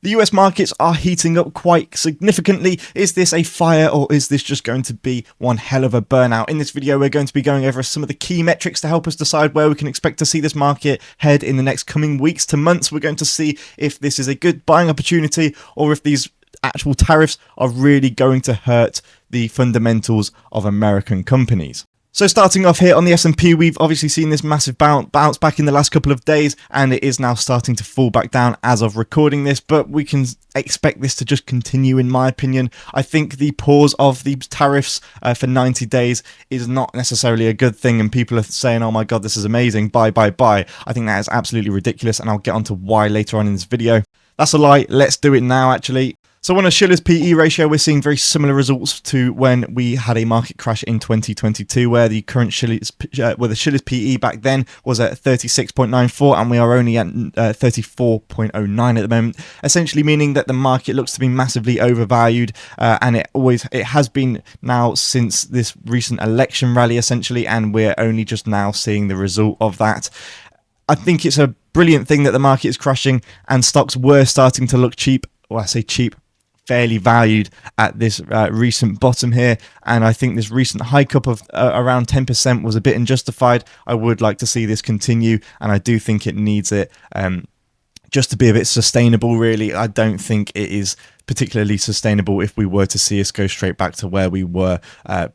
The US markets are heating up quite significantly. Is this a fire or is this just going to be one hell of a burnout? In this video, we're going to be going over some of the key metrics to help us decide where we can expect to see this market head in the next coming weeks to months. We're going to see if this is a good buying opportunity or if these actual tariffs are really going to hurt the fundamentals of American companies. So starting off here on the S&P, we've obviously seen this massive bounce back in the last couple of days, and it is now starting to fall back down as of recording this, but we can expect this to just continue, in my opinion. I think the pause of these tariffs for 90 days is not necessarily a good thing, and people are saying, oh my god, this is amazing, buy. I think that is absolutely ridiculous, and I'll get onto why later on in this video. That's a lie. Let's do it now, actually. So on a Shiller's PE ratio, we're seeing very similar results to when we had a market crash in 2022, where the current Shiller's PE back then was at 36.94, and we are only at 34.09 at the moment, essentially meaning that the market looks to be massively overvalued, and it has been now since this recent election rally, essentially, and we're only just now seeing the result of that. I think it's a brilliant thing that the market is crashing and stocks were starting to look cheap. Well, I say cheap, fairly valued at this recent bottom here, and I think this recent hike up of around 10% was a bit unjustified. I would like to see this continue, and I do think it needs it just to be a bit sustainable, really. I don't think it is particularly sustainable if we were to see us go straight back to where we were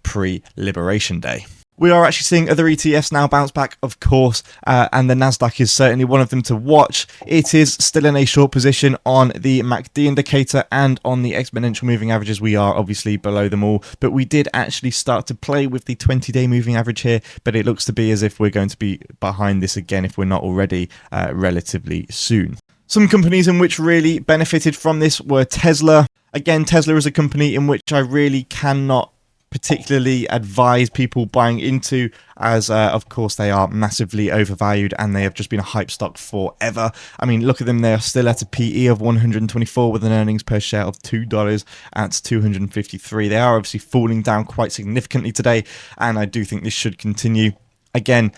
pre-Liberation Day. We are actually seeing other ETFs now bounce back, of course, and the Nasdaq is certainly one of them to watch. It is still in a short position on the MACD indicator and on the exponential moving averages. We are obviously below them all, but we did actually start to play with the 20-day moving average here, but it looks to be as if we're going to be behind this again if we're not already relatively soon. Some companies in which really benefited from this were Tesla. Again, Tesla is a company in which I really cannot particularly advise people buying into, as of course they are massively overvalued and they have just been a hype stock forever. I mean, look at them, they are still at a PE of 124 with an earnings per share of $2 at 253. They are obviously falling down quite significantly today, and I do think this should continue. Again,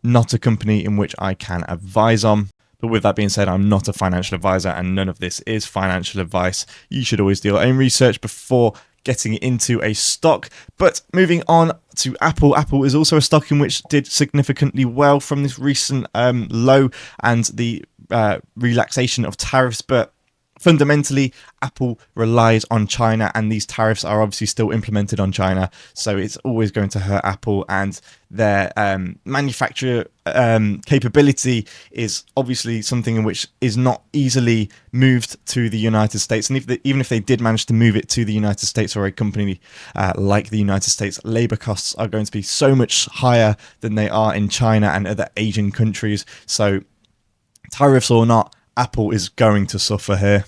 not a company in which I can advise on. But with that being said, I'm not a financial advisor and none of this is financial advice. You should always do your own research before getting into a stock. But moving on to Apple. Apple is also a stock in which did significantly well from this recent low and the relaxation of tariffs, but fundamentally, Apple relies on China, and these tariffs are obviously still implemented on China, so it's always going to hurt Apple, and their manufacturer capability is obviously something in which is not easily moved to the United States, and even if they did manage to move it to the United States or a company like the United States, labor costs are going to be so much higher than they are in China and other Asian countries, so tariffs or not, Apple is going to suffer here.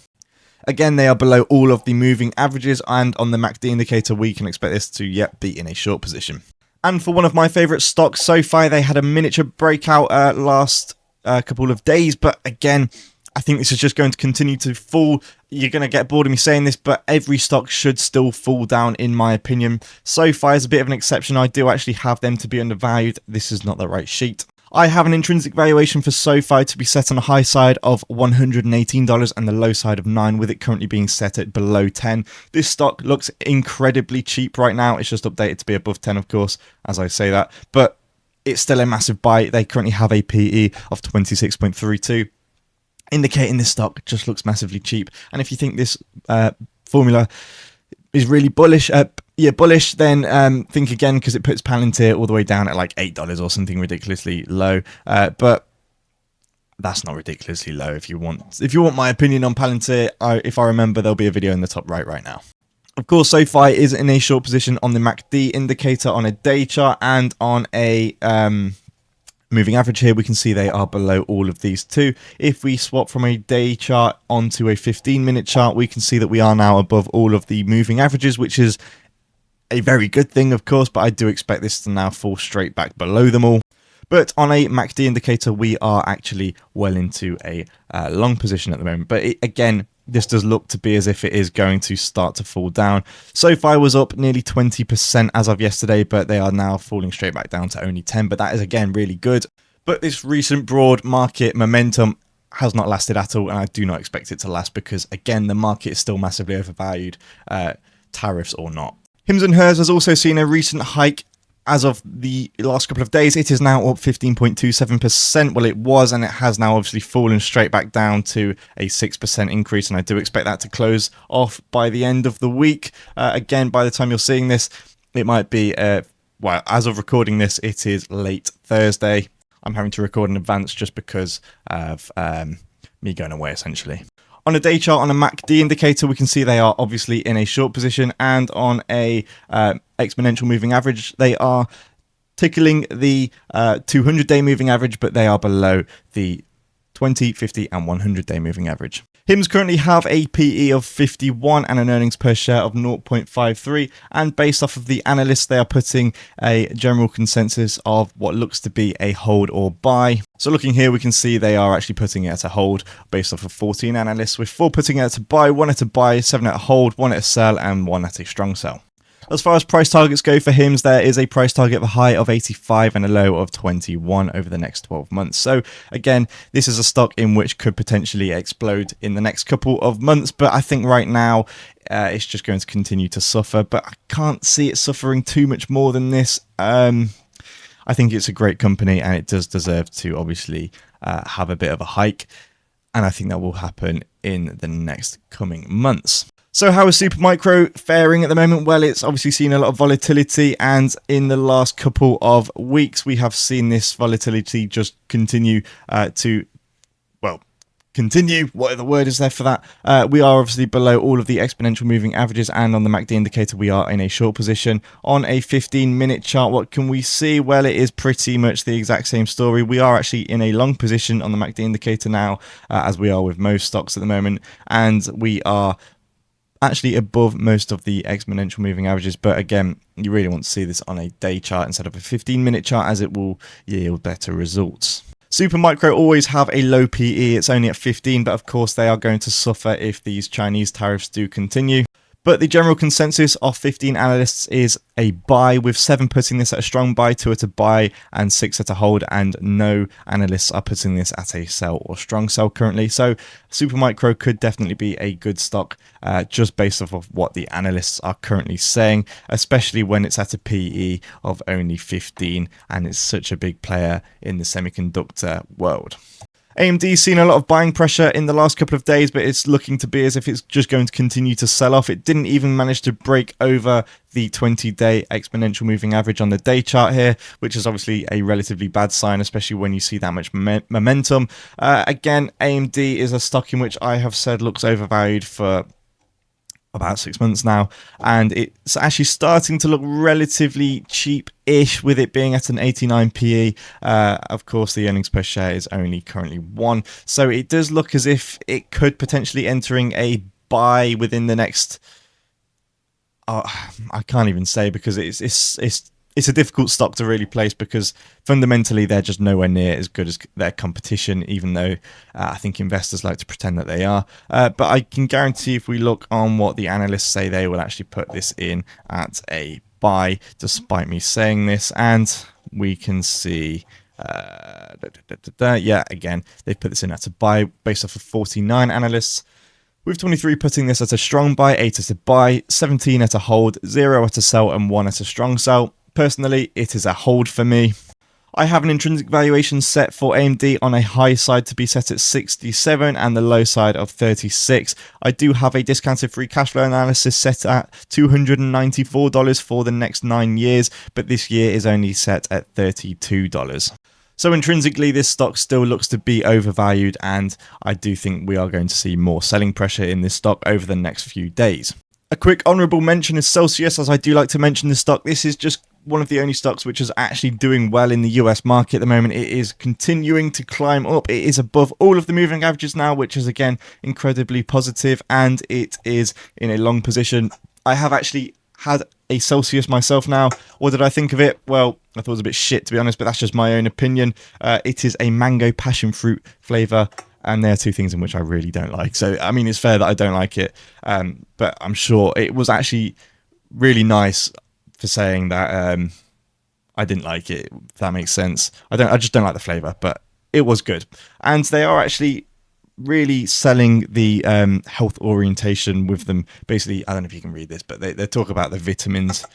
Again, they are below all of the moving averages, and on the MACD indicator, we can expect this to be in a short position. And for one of my favourite stocks, SOFI, they had a miniature breakout last couple of days, but again, I think this is just going to continue to fall. You're going to get bored of me saying this, but every stock should still fall down, in my opinion. SOFI is a bit of an exception. I do actually have them to be undervalued. This is not the right sheet. I have an intrinsic valuation for SOFI to be set on the high side of $118 and the low side of $9, with it currently being set at below 10. This stock looks incredibly cheap right now. It's just updated to be above 10, of course, as I say that, but it's still a massive buy. They currently have a PE of 26.32, indicating this stock just looks massively cheap. And if you think this formula is really bullish, then think again, because it puts Palantir all the way down at like $8 or something ridiculously low. But that's not ridiculously low. If you want my opinion on Palantir, if I remember, there'll be a video in the top right now. Of course, SOFI is in a short position on the MACD indicator on a day chart and on a moving average here. We can see they are below all of these two. If we swap from a day chart onto a 15-minute chart, we can see that we are now above all of the moving averages, which is a very good thing, of course, but I do expect this to now fall straight back below them all. But on a MACD indicator, we are actually well into a long position at the moment. But again, this does look to be as if it is going to start to fall down. SOFI was up nearly 20% as of yesterday, but they are now falling straight back down to only 10. But that is, again, really good. But this recent broad market momentum has not lasted at all, and I do not expect it to last because, again, the market is still massively overvalued, tariffs or not. Hims and Hers has also seen a recent hike. As of the last couple of days, it is now up 15.27%. Well, it was, and it has now obviously fallen straight back down to a 6% increase, and I do expect that to close off by the end of the week. Again, by the time you're seeing this, it might be, well, as of recording this, it is late Thursday. I'm having to record in advance just because of me going away, essentially. On a day chart, on a MACD indicator, we can see they are obviously in a short position, and on a exponential moving average, they are tickling the 200-day moving average, but they are below the 20, 50, and 100-day moving average. Hims currently have a PE of 51 and an earnings per share of 0.53, and based off of the analysts, they are putting a general consensus of what looks to be a hold or buy. So looking here, we can see they are actually putting it at a hold based off of 14 analysts, with 4 putting it at a buy, 1 at a buy, 7 at a hold, 1 at a sell, and 1 at a strong sell. As far as price targets go for Hims, there is a price target of a high of 85 and a low of 21 over the next 12 months. So again, this is a stock in which could potentially explode in the next couple of months, but I think right now it's just going to continue to suffer, but I can't see it suffering too much more than this. I think it's a great company, and it does deserve to obviously have a bit of a hike, and I think that will happen in the next coming months. So how is Supermicro faring at the moment? Well, it's obviously seen a lot of volatility, and in the last couple of weeks, we have seen this volatility just continue continue, what the word is there for that. We are obviously below all of the exponential moving averages, and on the MACD indicator, we are in a short position. On a 15-minute chart, what can we see? Well, it is pretty much the exact same story. We are actually in a long position on the MACD indicator now, as we are with most stocks at the moment, and we are actually above most of the exponential moving averages, but again, you really want to see this on a day chart instead of a 15-minute chart, as it will yield better results. Supermicro always have a low PE, it's only at 15, but of course they are going to suffer if these Chinese tariffs do continue. But the general consensus of 15 analysts is a buy, with 7 putting this at a strong buy, 2 at a buy, and 6 at a hold, and no analysts are putting this at a sell or strong sell currently. So Supermicro could definitely be a good stock just based off of what the analysts are currently saying, especially when it's at a PE of only 15 and it's such a big player in the semiconductor world. AMD's seen a lot of buying pressure in the last couple of days, but it's looking to be as if it's just going to continue to sell off. It didn't even manage to break over the 20-day exponential moving average on the day chart here, which is obviously a relatively bad sign, especially when you see that much momentum. Again, AMD is a stock in which I have said looks overvalued for about 6 months now, and it's actually starting to look relatively cheap-ish with it being at an 89 PE. Of course, the earnings per share is only currently 1, so it does look as if it could potentially entering a buy within the next I can't even say, because it's a difficult stock to really place, because fundamentally they're just nowhere near as good as their competition, even though I think investors like to pretend that they are. But I can guarantee if we look on what the analysts say, they will actually put this in at a buy, despite me saying this. And we can see, yeah, again, they've put this in at a buy based off of 49 analysts, with 23 putting this at a strong buy, 8 at a buy, 17 at a hold, 0 at a sell, and 1 at a strong sell. Personally, it is a hold for me. I have an intrinsic valuation set for AMD on a high side to be set at 67 and the low side of 36. I do have a discounted free cash flow analysis set at $294 for the next 9 years, but this year is only set at $32. So intrinsically, this stock still looks to be overvalued, and I do think we are going to see more selling pressure in this stock over the next few days. A quick honourable mention is Celsius, as I do like to mention this stock. This is just one of the only stocks which is actually doing well in the US market at the moment. It is continuing to climb up. It is above all of the moving averages now, which is again incredibly positive, and it is in a long position. I have actually had a Celsius myself now. What did I think of it? Well, I thought it was a bit shit, to be honest, but that's just my own opinion. It is a mango passion fruit flavour, and there are two things in which I really don't like. So, I mean, it's fair that I don't like it, but I'm sure it was actually really nice for saying that I didn't like it, if that makes sense. I just don't like the flavour, but it was good. And they are actually really selling the health orientation with them. Basically, I don't know if you can read this, but they talk about the vitamins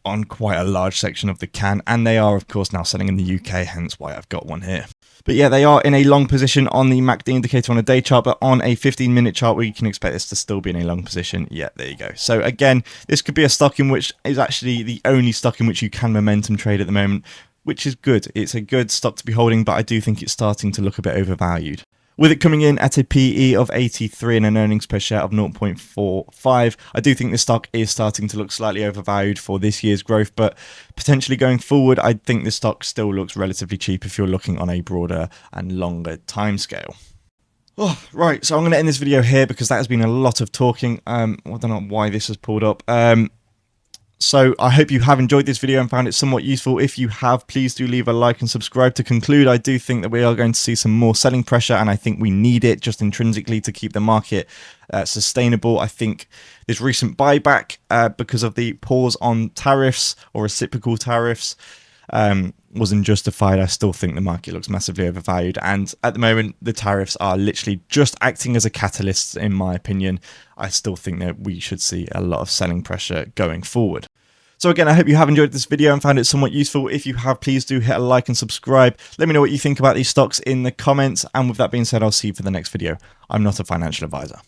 on quite a large section of the can, and they are of course now selling in the UK, hence why I've got one here. But yeah, they are in a long position on the MACD indicator on a day chart, but on a 15-minute chart, we can expect this to still be in a long position. Yeah, there you go. So again, this could be a stock in which is actually the only stock in which you can momentum trade at the moment, which is good. It's a good stock to be holding, but I do think it's starting to look a bit overvalued. With it coming in at a PE of 83 and an earnings per share of 0.45, I do think the stock is starting to look slightly overvalued for this year's growth, but potentially going forward, I think the stock still looks relatively cheap if you're looking on a broader and longer timescale. Oh, right, so I'm going to end this video here because that has been a lot of talking. I don't know why this has pulled up. So I hope you have enjoyed this video and found it somewhat useful. If you have, please do leave a like and subscribe. To conclude, I do think that we are going to see some more selling pressure, and I think we need it just intrinsically to keep the market sustainable. I think this recent buyback, because of the pause on tariffs or reciprocal tariffs, wasn't justified. I still think the market looks massively overvalued, and at the moment the tariffs are literally just acting as a catalyst, in my opinion. I still think that we should see a lot of selling pressure going forward. So again, I hope you have enjoyed this video and found it somewhat useful. If you have, please do hit a like and subscribe. Let me know what you think about these stocks in the comments, and with that being said, I'll see you for the next video. I'm not a financial advisor.